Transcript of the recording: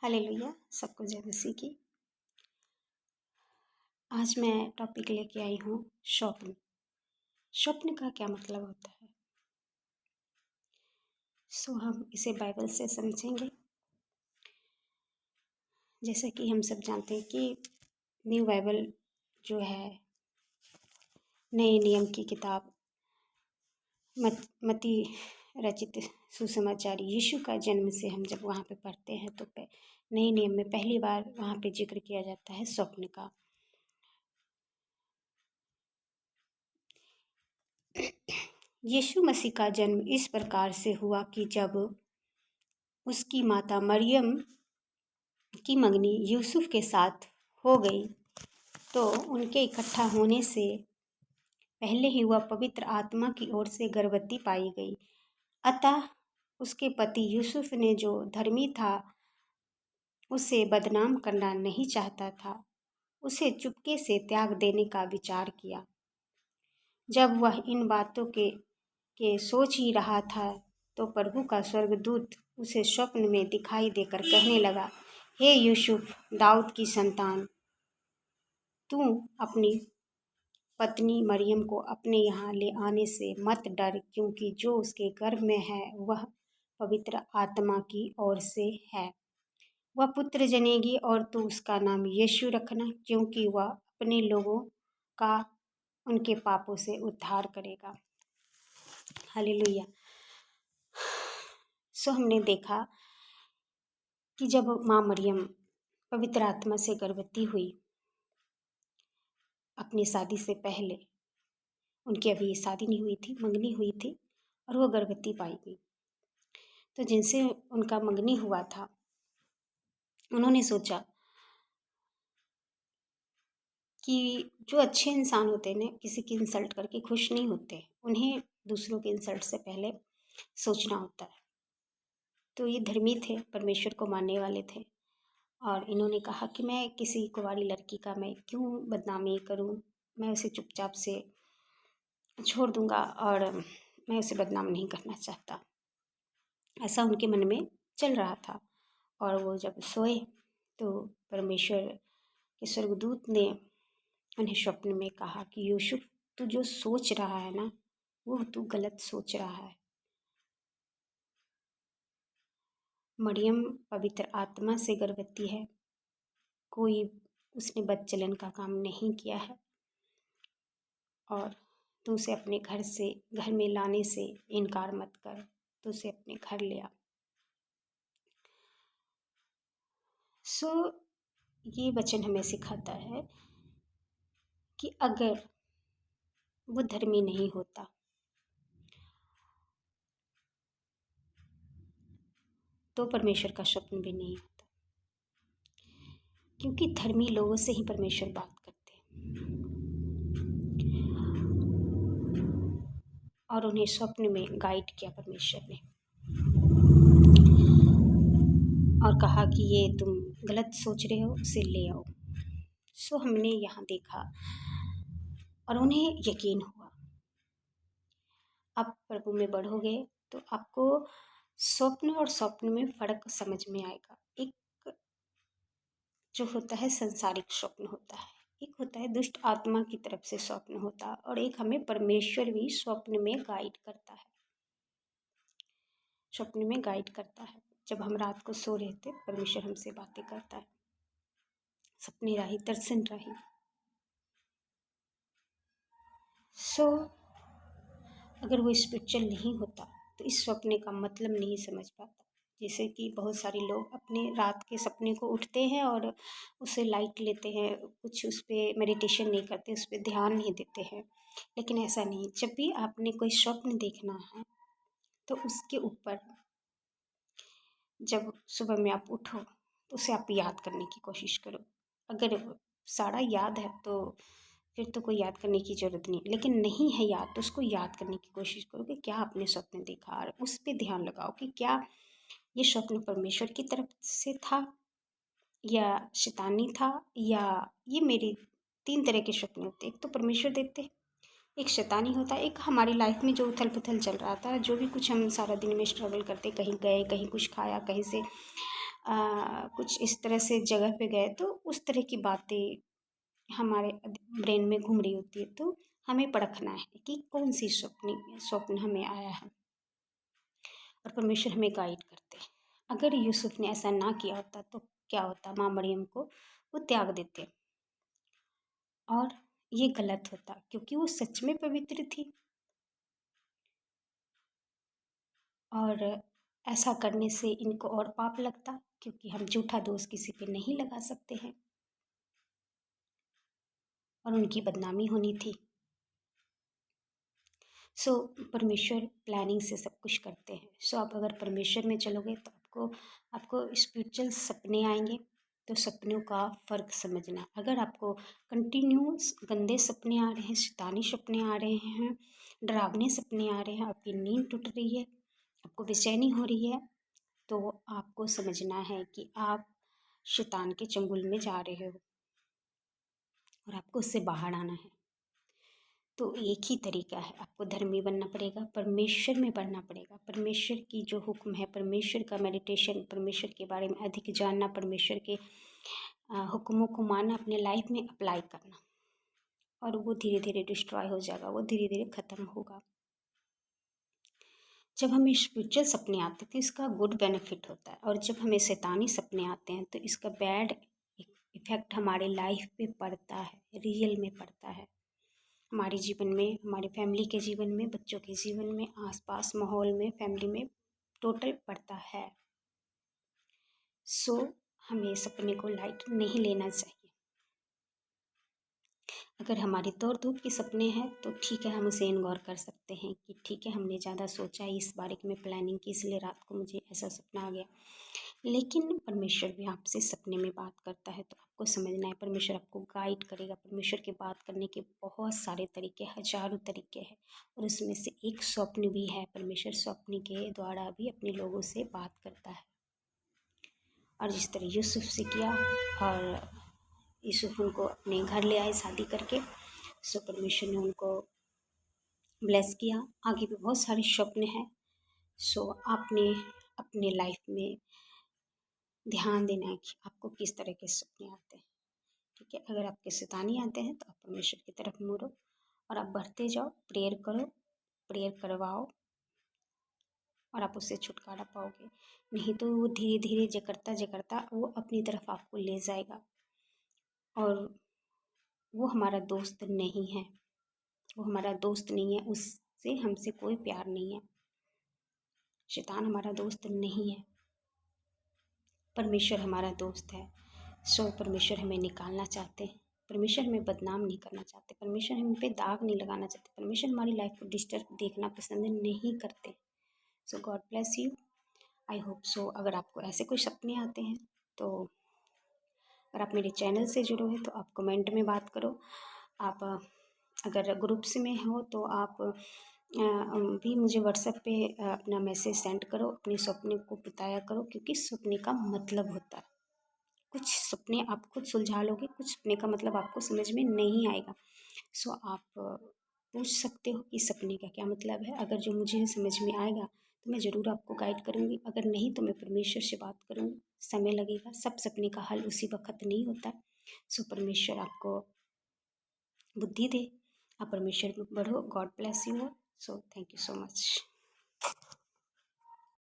Hallelujah. सबको जय मसीह की। आज मैं टॉपिक लेके आई हूँ स्वप्न। स्वप्न का क्या मतलब होता है? हम इसे बाइबल से समझेंगे। जैसे कि हम सब जानते हैं कि न्यू बाइबल जो है, नए नियम की किताब, मती रचित सुसमाचार यीशु का जन्म से हम जब वहाँ पे पढ़ते हैं तो नए नियम में पहली बार वहाँ पे जिक्र किया जाता है स्वप्न का। यीशु मसीह का जन्म इस प्रकार से हुआ कि जब उसकी माता मरियम की मंगनी यूसुफ के साथ हो गई तो उनके इकट्ठा होने से पहले ही वह पवित्र आत्मा की ओर से गर्भवती पाई गई। अतः उसके पति यूसुफ ने, जो धर्मी था, उसे बदनाम करना नहीं चाहता था, उसे चुपके से त्याग देने का विचार किया। जब वह इन बातों के सोच ही रहा था तो प्रभु का स्वर्गदूत उसे स्वप्न में दिखाई देकर कहने लगा, हे यूसुफ, दाऊद की संतान, तू अपनी पत्नी मरियम को अपने यहाँ ले आने से मत डर, क्योंकि जो उसके गर्भ में है वह पवित्र आत्मा की ओर से है। वह पुत्र जनेगी और तू उसका नाम यीशु रखना, क्योंकि वह अपने लोगों का उनके पापों से उद्धार करेगा। हालेलुया। हमने देखा कि जब माँ मरियम पवित्र आत्मा से गर्भवती हुई, अपनी शादी से पहले, उनकी अभी शादी नहीं हुई थी, मंगनी हुई थी और वो गर्भवती पाई गई। तो जिनसे उनका मंगनी हुआ था, उन्होंने सोचा कि जो अच्छे इंसान होते हैं ना, किसी की इंसल्ट करके खुश नहीं होते, उन्हें दूसरों के इंसल्ट से पहले सोचना होता है। तो ये धर्मी थे, परमेश्वर को मानने वाले थे, और इन्होंने कहा कि मैं किसी कुंवारी लड़की का मैं क्यों बदनामी करूं, मैं उसे चुपचाप से छोड़ दूंगा और मैं उसे बदनाम नहीं करना चाहता। ऐसा उनके मन में चल रहा था। और वो जब सोए तो परमेश्वर के स्वर्गदूत ने उन्हें स्वप्न में कहा कि यूसुफ, तू जो सोच रहा है ना, वो तू गलत सोच रहा है। मरियम पवित्र आत्मा से गर्भवती है, कोई उसने बदचलन का काम नहीं किया है, और तू उसे अपने घर में लाने से इनकार मत कर, तू उसे अपने घर ले आ। ये वचन हमें सिखाता है कि अगर वो धर्मी नहीं होता तो परमेश्वर का स्वप्न भी नहीं होता, क्योंकि धर्मी लोगों से ही परमेश्वर बात करते हैं। और उन्हें स्वप्न में गाइड किया परमेश्वर ने और कहा कि ये तुम गलत सोच रहे हो, उसे ले आओ। हमने यहाँ देखा और उन्हें यकीन हुआ। आप प्रभु में बढ़ोगे तो आपको स्वप्न और स्वप्न में फर्क समझ में आएगा। एक जो होता है संसारिक स्वप्न होता है, एक होता है दुष्ट आत्मा की तरफ से स्वप्न होता है, और एक हमें परमेश्वर भी स्वप्न में गाइड करता है। स्वप्न में गाइड करता है। जब हम रात को सो रहे थे, परमेश्वर हमसे बातें करता है, सपने राही, दर्शन राही। अगर वो स्पिरिचुअल नहीं होता तो इस सपने का मतलब नहीं समझ पाता। जैसे कि बहुत सारे लोग अपने रात के सपने को उठते हैं और उसे लाइट लेते हैं, कुछ उस पर मेडिटेशन नहीं करते, उस पर ध्यान नहीं देते हैं। लेकिन ऐसा नहीं, जब भी आपने कोई स्वप्न देखना है तो उसके ऊपर जब सुबह में आप उठो तो उसे आप याद करने की कोशिश करो। अगर सारा याद है तो फिर तो कोई याद करने की ज़रूरत नहीं, लेकिन नहीं है याद तो उसको याद करने की कोशिश करो कि क्या आपने स्वप्न देखा, और उस पर ध्यान लगाओ कि क्या ये स्वप्न परमेश्वर की तरफ से था या शैतानी था, या ये मेरी 3 तरह के स्वप्न होते हैं। एक तो परमेश्वर देते हैं, एक शैतानी होता है, एक हमारी लाइफ में जो उथल पुथल चल रहा था, जो भी कुछ हम सारा दिन में स्ट्रगल करते, कहीं गए, कहीं कुछ खाया, कहीं से कुछ इस तरह से जगह पे गए तो उस तरह की बातें हमारे ब्रेन में घूम रही होती है। तो हमें परखना है कि कौन सी स्वप्न हमें आया है, और परमेश्वर हमें गाइड करते हैं। अगर यूसुफ ने ऐसा ना किया होता तो क्या होता, माँ मरियम को वो त्याग देते, और ये गलत होता क्योंकि वो सच में पवित्र थी। और ऐसा करने से इनको और पाप लगता, क्योंकि हम झूठा दोष किसी पे नहीं लगा सकते हैं, और उनकी बदनामी होनी थी। सो परमेश्वर प्लानिंग से सब कुछ करते हैं। सो आप अगर परमेश्वर में चलोगे तो आपको स्पिरिचुअल सपने आएंगे। तो सपनों का फ़र्क समझना। अगर आपको कंटिन्यूस गंदे सपने आ रहे हैं, शैतानी सपने आ रहे हैं, डरावने सपने आ रहे हैं, आपकी नींद टूट रही है, आपको बेचैनी हो रही है, तो आपको समझना है कि आप शैतान के चंगुल में जा रहे हो और आपको उससे बाहर आना है। तो एक ही तरीका है, आपको धर्मी बनना पड़ेगा, परमेश्वर में बढ़ना पड़ेगा, परमेश्वर की जो हुक्म है, परमेश्वर का मेडिटेशन, परमेश्वर के बारे में अधिक जानना, परमेश्वर के हुक्मों को मानना, अपने लाइफ में अप्लाई करना, और वो धीरे धीरे डिस्ट्रॉय हो जाएगा, वो धीरे धीरे ख़त्म होगा। जब हमें स्पिरिचुअल सपने आते हैं तो इसका गुड बेनिफिट होता है, और जब हमें शैतानी सपने आते हैं तो इसका बैड इफेक्ट हमारे लाइफ पे पड़ता है, रियल में पड़ता है, हमारे जीवन में, हमारी फैमिली के जीवन में, बच्चों के जीवन में, आसपास माहौल में, फैमिली में टोटल पड़ता है। सो हमें सपने को लाइट नहीं लेना चाहिए। अगर हमारी दौड़ धूप के सपने हैं तो ठीक है, हम उसे इग्नोर कर सकते हैं कि ठीक है, हमने ज़्यादा सोचा इस बारे में, प्लानिंग की, इसलिए रात को मुझे ऐसा सपना आ गया। लेकिन परमेश्वर भी आपसे सपने में बात करता है, तो आपको समझना है परमेश्वर आपको गाइड करेगा। परमेश्वर की बात करने के बहुत सारे तरीके, हजारों तरीके हैं, और उसमें से एक स्वप्न भी है। परमेश्वर स्वप्न के द्वारा भी अपने लोगों से बात करता है, और जिस तरह यूसुफ से किया, और यूसुफ उनको अपने घर ले आए शादी करके। सो परमेश्वर ने उनको ब्लेस किया। आगे भी बहुत सारे स्वप्न हैं। सो आपने अपने लाइफ में ध्यान देना है कि आपको किस तरह के सपने आते हैं। ठीक है, अगर आपके शैतानी आते हैं तो आप परमेश्वर की तरफ मुड़ो और आप बढ़ते जाओ, प्रेयर करो, प्रेयर करवाओ, और आप उससे छुटकारा पाओगे। नहीं तो वो धीरे धीरे जकड़ता जकड़ता वो अपनी तरफ आपको ले जाएगा, और वो हमारा दोस्त नहीं है, वो हमारा दोस्त नहीं है, उससे हमसे कोई प्यार नहीं है। शैतान हमारा दोस्त नहीं है, परमेश्वर हमारा दोस्त है। सो परमेश्वर हमें निकालना चाहते हैं, परमेश्वर हमें बदनाम नहीं करना चाहते, परमेश्वर हम पे दाग नहीं लगाना चाहते, परमेश्वर हमारी लाइफ को डिस्टर्ब देखना पसंद नहीं करते। So God bless you. I hope so. अगर आपको ऐसे कोई सपने आते हैं तो अगर आप मेरे चैनल से जुड़े हैं तो आप कमेंट में बात करो। आप अगर ग्रुप्स में हो तो आप भी मुझे व्हाट्सएप पे अपना मैसेज सेंड करो, अपने सपने को बताया करो, क्योंकि सपने का मतलब होता है। कुछ सपने आप खुद सुलझा लोगे, कुछ सपने का मतलब आपको समझ में नहीं आएगा। सो आप पूछ सकते हो कि सपने का क्या मतलब है। अगर जो मुझे समझ में आएगा तो मैं ज़रूर आपको गाइड करूँगी, अगर नहीं तो मैं परमेश्वर से बात करूँगी। समय लगेगा, सब सपने का हल उसी वक्त नहीं होता। सो परमेश्वर आपको बुद्धि दे, आप परमेश्वर में बढ़ो। God bless you. So thank you so much.